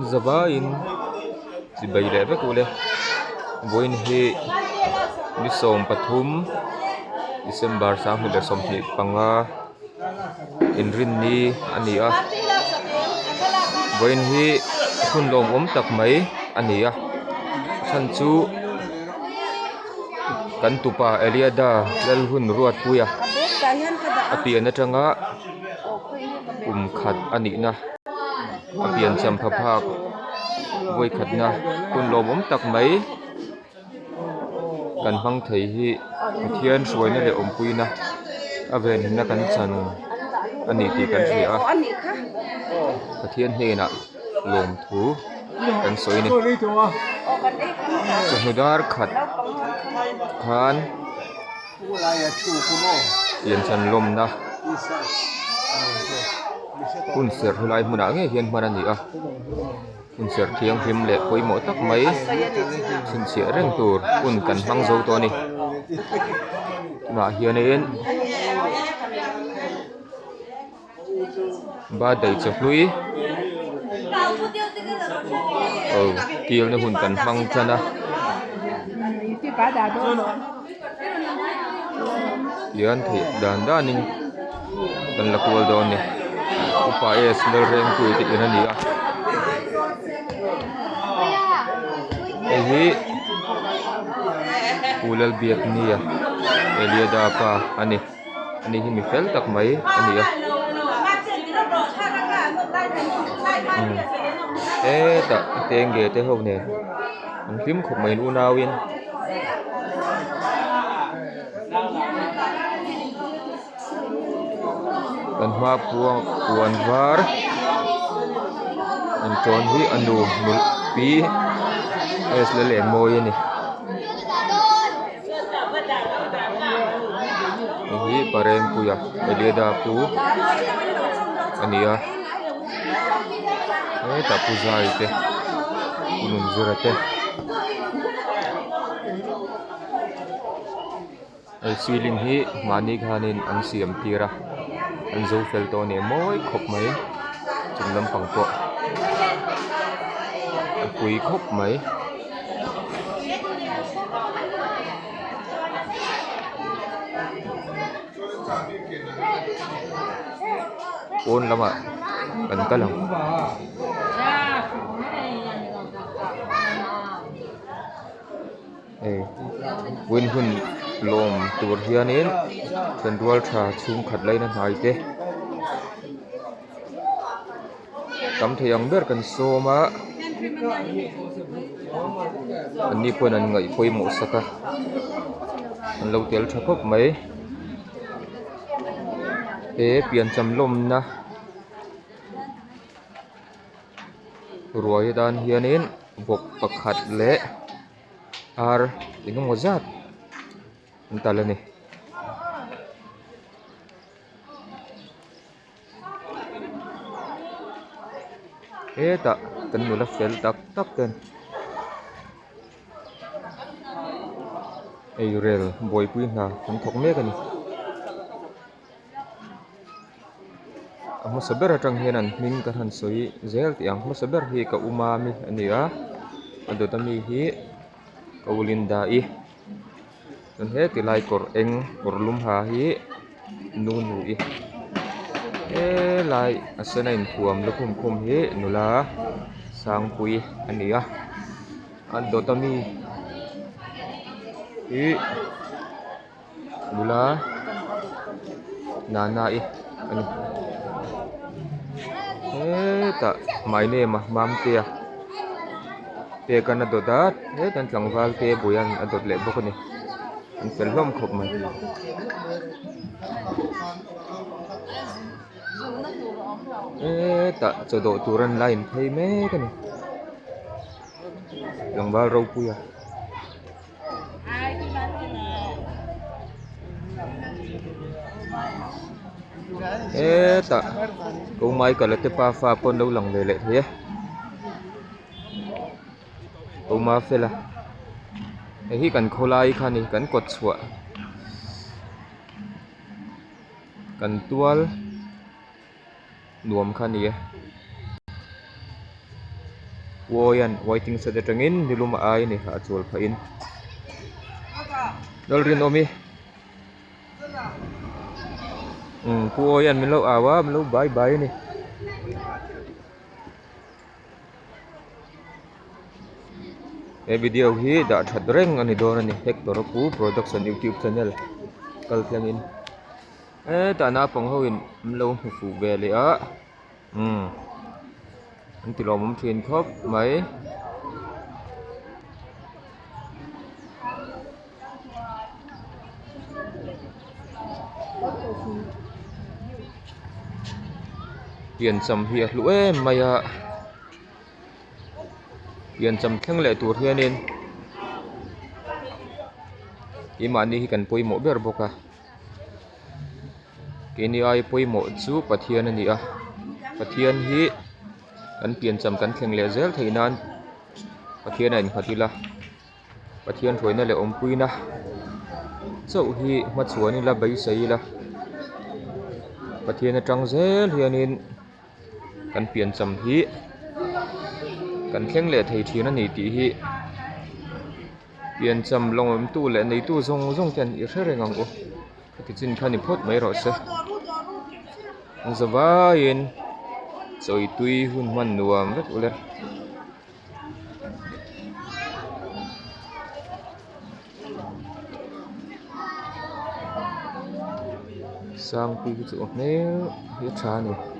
zabain si bai le ve kule boin hi mi som pathum December sang hu le som hi panga inrin ni ania boin hi hun lom tak mai ania chan chu kan tupa eliada lal hun ruat puya apian atanga khat ani na apian cham phaphak voi khat na kun lom tak mai kan hang thei hi thian suai na le pui na aven na kan chan ani ti kan ri a pathian he na lom thu kan soi ni chahudar khat khan yen chan lom na kun ser hulai muna nge hian man ani a kun ser thiang him le poi mo tak mai sin sia reng tur kun kan hang zo to ni ma hian en ba dei chaplui kiel na hun kan hang chana yan thi dan daning kan lakwal don ni upa es lel reng tu ti ina ni a hi ulal biak ni a eliada pa ani hi mi fel tak mai ani a ta tenge te ho ne an phim khop mai nu nawin kan hma puan var an ton hi anu mul pi es le le moi ni hi pareng puya eliada pu ania ta puzai te kunun zurate ai siling hi mani ghanin an siam tira an zo fel to ne moi khop mai chunglam pangpo pui khop mai pon lama kan kalang win hun lom tur hianin central tha chung khat laina hnai te kam theyang ber kan soma ani pon an ngai poi mo saka an lo tel tha khop mai pian cham lom na ruai dan hianin bok pakhat le ar ingong ozat antalani ta kan nula fel tak tak ten rel boy pui na kan thok me kan masaber atang hianan min kan han soi zel tiang masaber hi ka umami ania ado tami hi kaulinda i dan he tilai kor eng kor lum ha hi nunu i lai asana in thuam lukum kum hi nula sang pui ania ado tami hi nula nana i ani ta mai ne ma mam tia te kan adodat kan tlangwal te buyan adot le bokoni an felhom khop mai ta chodo turan line thei me kani tlangwal ro puya ta câu mai cả là tepa pha pon đâu lòng lệ thế câu ma phê là hi kan kholai khani kan kot chua kan tual nuam khani woyan waiting sa detangin niluma ay ni ha chul phain dolrin omi woyan min lo awa min lo bye bye ni e video hi da that reng ani don ani Hector Pu production YouTube channel kal tlangin ta na pang hoin min lo fu ve le a anh ti lo mum thin khop mai tiền chăm hi lu em mày à tiền chăm thăng lệ tuổi hiền nên imani hi kan poi mo ber boka kini ai poi mo chu pathian ani a pathian hi kan tiền chăm kan theng le zel theinan pathian an khatila pathian thoina le om puina chau hi ma chuani la bai sei la pathian atang zel hianin kan pian cham hi kan thleng le thei thina ni ti hi pian cham longom tu le nei tu zong zong kan i hrerengang o ti chin khani phot mai ro se zawain choi tui hun man nuam vet ule sang pi chu ne hi tha ni